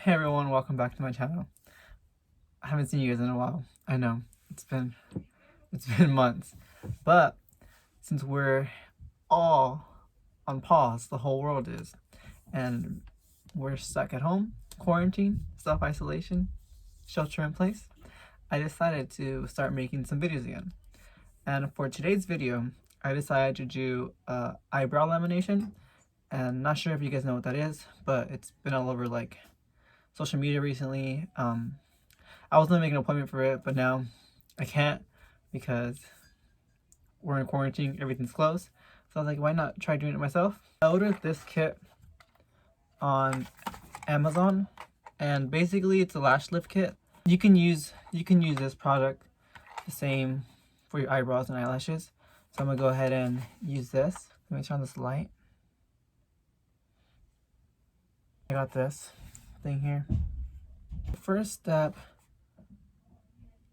Hey everyone, welcome back to my channel. I haven't seen you guys in a while. I know, it's been months. But since we're all on pause, the whole world is, and we're stuck at home, quarantine, self-isolation, shelter in place, I decided to start making some videos again. And for today's video, I decided to do eyebrow lamination. And not sure if you guys know what that is, but it's been all over like social media recently. I was gonna make an appointment for it, but now I can't because we're in quarantine, everything's closed. So I was like, why not try doing it myself? I ordered this kit on Amazon, and basically it's a lash lift kit. You can use this product the same for your eyebrows and eyelashes. So I'm gonna go ahead and use this. Let me turn on this light. I got this thing here. First step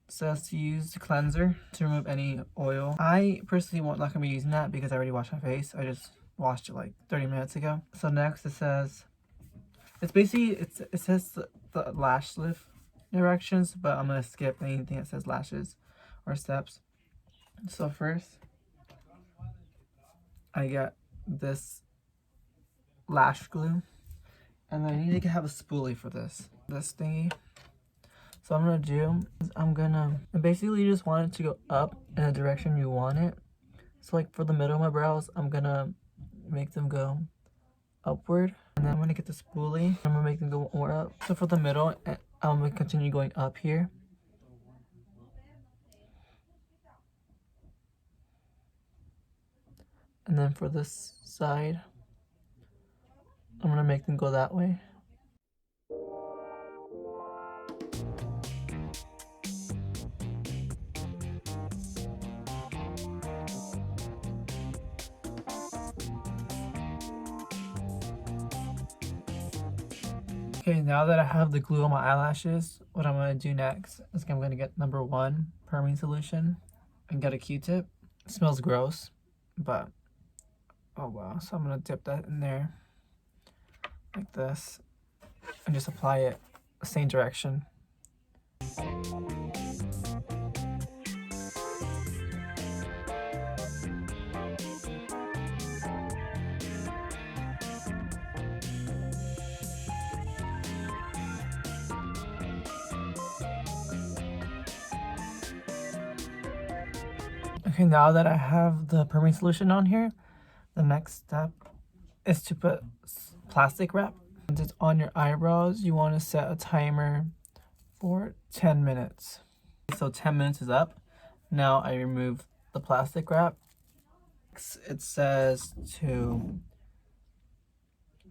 says to use the cleanser to remove any oil. I personally not gonna be using that because I already washed my face. I just washed it like 30 minutes ago. So next it says, it's basically, it says the lash lift directions, but I'm gonna skip anything that says lashes or steps. So first, I got this lash glue, and then I need to have a spoolie for this thingy. So what I'm gonna do is I basically just want it to go up in the direction you want it. So like for the middle of my brows, I'm gonna make them go upward, and then I'm gonna get the spoolie, I'm gonna make them go more up. So for the middle, I'm gonna continue going up here. And then for this side, I'm gonna make them go that way. Okay, now that I have the glue on my eyelashes, what I'm gonna do next is I'm gonna get number 1 perming solution and get a Q-tip. It smells gross, but oh wow. So I'm gonna dip that in there like this and just apply it the same direction. Okay, now that I have the perming solution on here, the next step is to put plastic wrap. Once it's on your eyebrows, you want to set a timer for 10 minutes. So 10 minutes is up. Now I remove the plastic wrap. It says to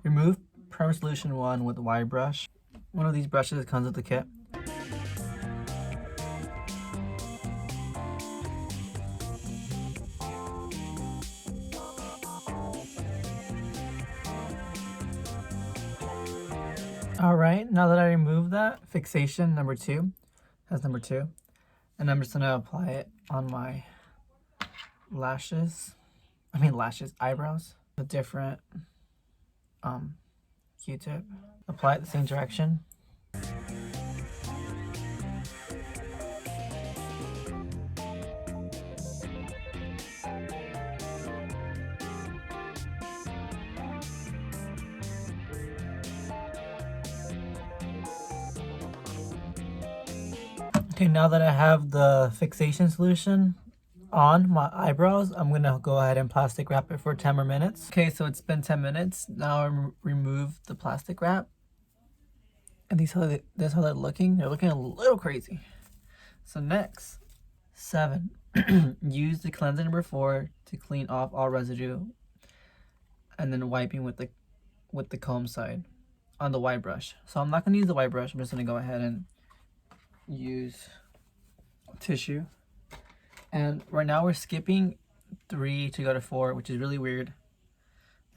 remove perm solution 1 with a wire brush. One of these brushes comes with the kit. Alright, now that I removed that, fixation number 2 has number 2. And I'm just gonna apply it on my eyebrows. A different Q-tip. Apply it the same direction. Okay, now that I have the fixation solution on my eyebrows, I'm gonna go ahead and plastic wrap it for 10 more minutes. Okay, so it's been 10 minutes. Now I remove the plastic wrap. And that's how they're looking. They're looking a little crazy. So next, 7. Use the cleanser number 4 to clean off all residue, and then wiping with the comb side on the wide brush. So I'm not gonna use the wide brush. I'm just gonna go ahead and use tissue. And right now we're skipping 3 to go to 4, which is really weird.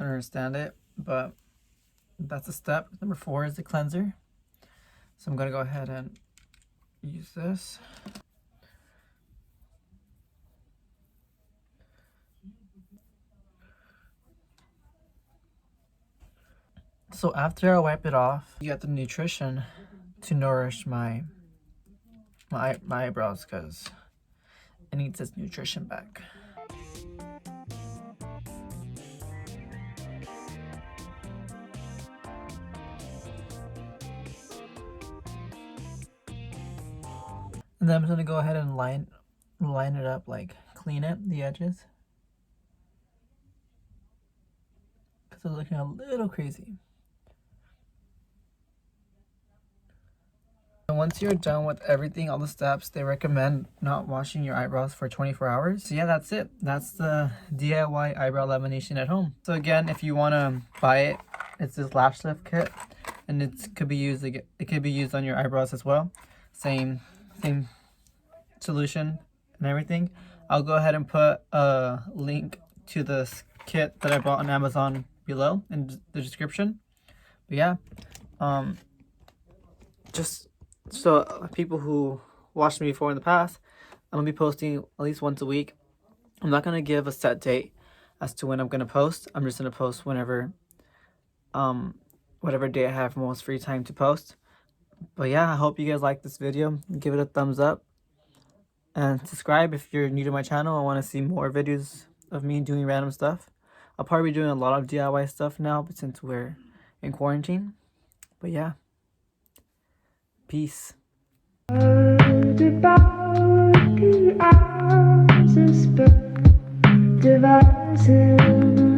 I don't understand it, but that's a step. Number 4 is the cleanser. So I'm gonna go ahead and use this. So after I wipe it off, you got the nutrition to nourish my eyebrows because it needs its nutrition back. And then I'm gonna go ahead and line it up, like clean it, the edges. Because it's looking a little crazy. And once you're done with everything, all the steps, they recommend not washing your eyebrows for 24 hours. So yeah, that's it. That's the DIY eyebrow lamination at home. So again, if you want to buy it, it's this lash lift kit, and it could be used on your eyebrows as well. Same solution and everything. I'll go ahead and put a link to this kit that I bought on Amazon below in the description. But yeah, just so people who watched me before in the past, I'm gonna be posting at least once a week. I'm not gonna give a set date as to when I'm gonna post. I'm just gonna post whenever whatever day I have most free time to post. But yeah, I hope you guys like this video. Give it a thumbs up and subscribe if you're new to my channel and want to see more videos of me doing random stuff. I'll probably be doing a lot of DIY stuff now, but since we're in quarantine. But yeah, peace. Devices